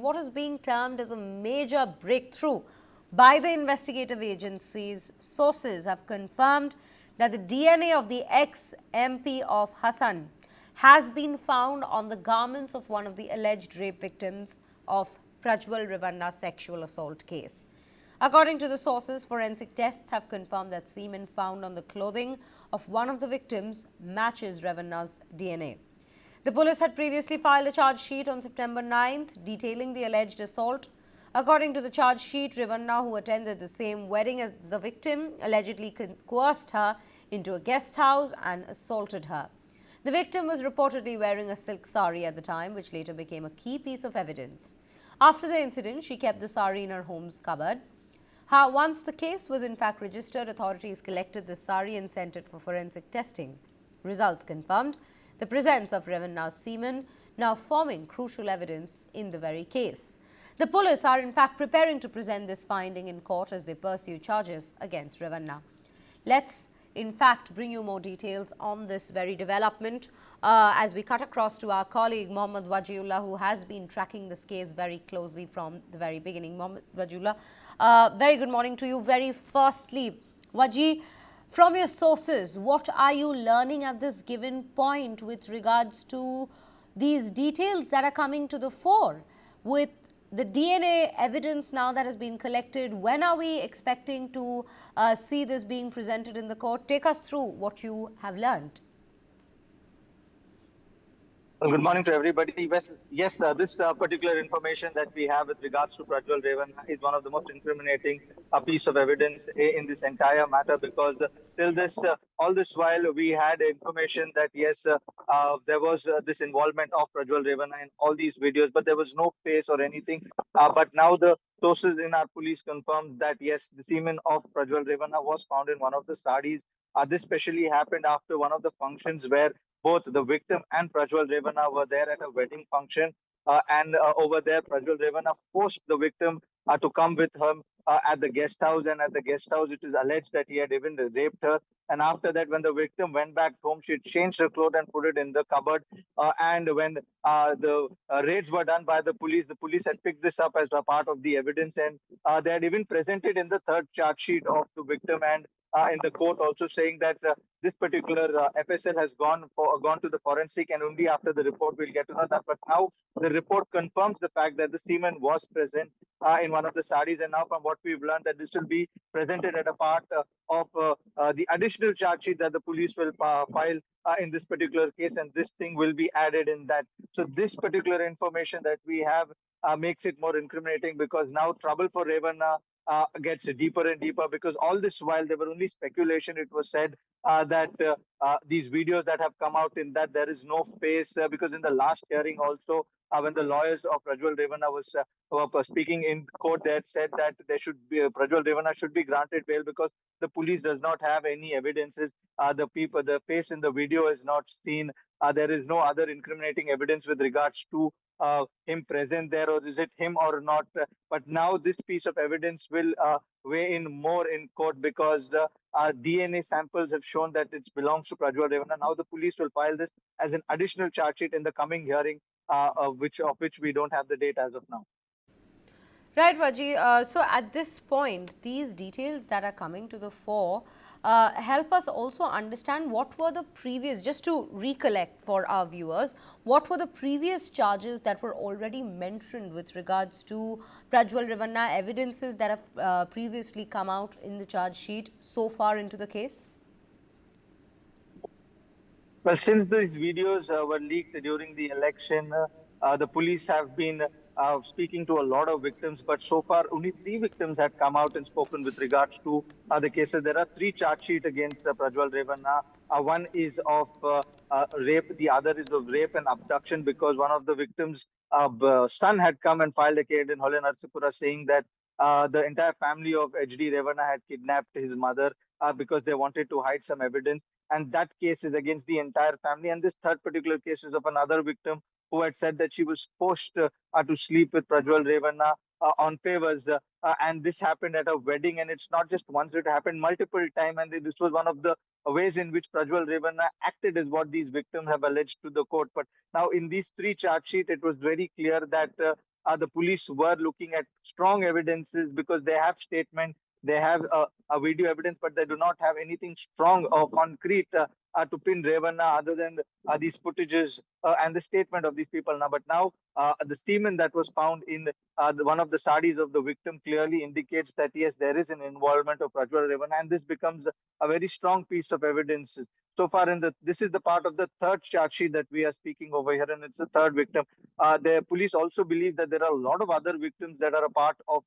what is being termed as a major breakthrough by the investigative agencies. Sources have confirmed that the DNA of the ex-MP of Hassan has been found on the garments of one of the alleged rape victims of Prajwal Revanna sexual assault case. According to the sources, forensic tests have confirmed that semen found on the clothing of one of the victims matches Revanna's DNA. The police had previously filed a charge sheet on September 9th detailing the alleged assault. According to the charge sheet, Revanna, who attended the same wedding as the victim, allegedly coerced her into a guest house and assaulted her. The victim was reportedly wearing a silk saree at the time, which later became a key piece of evidence. After the incident, she kept the saree in her home's cupboard. Once the case was in fact registered, authorities collected the saree and sent it for forensic testing. Results confirmed the presence of Revanna's semen, now forming crucial evidence in the very case. The police are in fact preparing to present this finding in court as they pursue charges against Revanna. Let's in fact bring you more details on this very development as we cut across to our colleague Mohammad Wajiullah, who has been tracking this case very closely from the very beginning. Mohammad Wajiullah, very good morning to you. Very firstly, Waji, from your sources, what are you learning at this given point with regards to these details that are coming to the fore? With the DNA evidence now that has been collected, when are we expecting to see this being presented in the court? Take us through what you have learned. Well, good morning to everybody. Yes, this particular information that we have with regards to Prajwal Revanna is one of the most incriminating piece of evidence in this entire matter, because till this, all this while, we had information that yes, there was this involvement of Prajwal Revanna in all these videos, but there was no face or anything. But now the sources in our police confirmed that yes, the semen of Prajwal Revanna was found in one of the sarees. This specially happened after one of the functions where both the victim and Prajwal Revanna were there at a wedding function. And over there, Prajwal Revanna forced the victim to come with him at the guest house. And at the guest house, it is alleged that he had even raped her. And after that, when the victim went back home, she changed her clothes and put it in the cupboard. And when the raids were done by the police had picked this up as a part of the evidence. And they had even presented in the third charge sheet of the victim and in the court also, saying that this particular FSL has gone to the forensic, and only after the report we'll get to know that. But now the report confirms the fact that the semen was present in one of the sarees, and now from what we've learned that this will be presented at a part of the additional charge sheet that the police will file in this particular case, and this thing will be added in that. So this particular information that we have makes it more incriminating, because now trouble for Revanna gets deeper and deeper, because all this while there were only speculation. It was said that these videos that have come out, in that there is no face, because in the last hearing also, when the lawyers of Prajwal Revanna were speaking in court, they had said that there should be Prajwal Revanna should be granted bail because the police does not have any evidences. The face in the video is not seen. There is no other incriminating evidence with regards to him present there, or is it him or not? But now this piece of evidence will weigh in more in court, because DNA samples have shown that it belongs to Prajwal Revanna. Now the police will file this as an additional charge sheet in the coming hearing, of which we don't have the date as of now. Right, Vaji. So at this point, these details that are coming to the fore help us also understand what were the previous, just to recollect for our viewers, what were the previous charges that were already mentioned with regards to Prajwal Revanna, evidences that have previously come out in the charge sheet so far into the case? Well, since these videos were leaked during the election, the police have been speaking to a lot of victims, but so far only three victims had come out and spoken with regards to the cases. There are three charge sheets against Prajwal Revanna. One is of rape, the other is of rape and abduction, because one of the victims' son had come and filed a case in Hole Narsipura saying that the entire family of HD Revanna had kidnapped his mother because they wanted to hide some evidence, and that case is against the entire family. And this third particular case is of another victim who had said that she was forced to sleep with Prajwal Revanna on favors, and this happened at a wedding. And it's not just once; it happened multiple times. And this was one of the ways in which Prajwal Revanna acted, is what these victims have alleged to the court. But now, in these three charge sheet, it was very clear that the police were looking at strong evidences because they have statement, they have a video evidence, but they do not have anything strong or concrete to pin Revanna other than these footages and the statement of these people now. But now the semen that was found in one of the studies of the victim clearly indicates that yes, there is an involvement of Prajwal Revanna, and this becomes a very strong piece of evidence. So far, this is the part of the third charge sheet that we are speaking over here, and it's the third victim. The police also believe that there are a lot of other victims that are a part of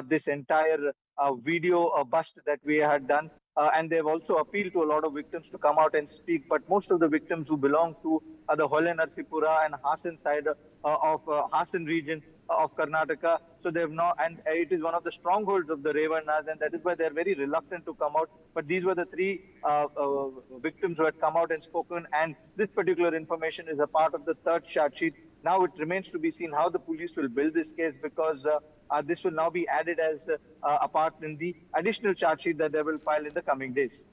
this entire video bust that we had done. And they've also appealed to a lot of victims to come out and speak. But most of the victims who belong to the Hole Narsipura and Hassan side of Hassan region of Karnataka, so they've not, and it is one of the strongholds of the Revannas, and that is why they're very reluctant to come out. But these were the three victims who had come out and spoken, and this particular information is a part of the third charge sheet. Now it remains to be seen how the police will build this case, because this will now be added as a part in the additional charge sheet that they will file in the coming days.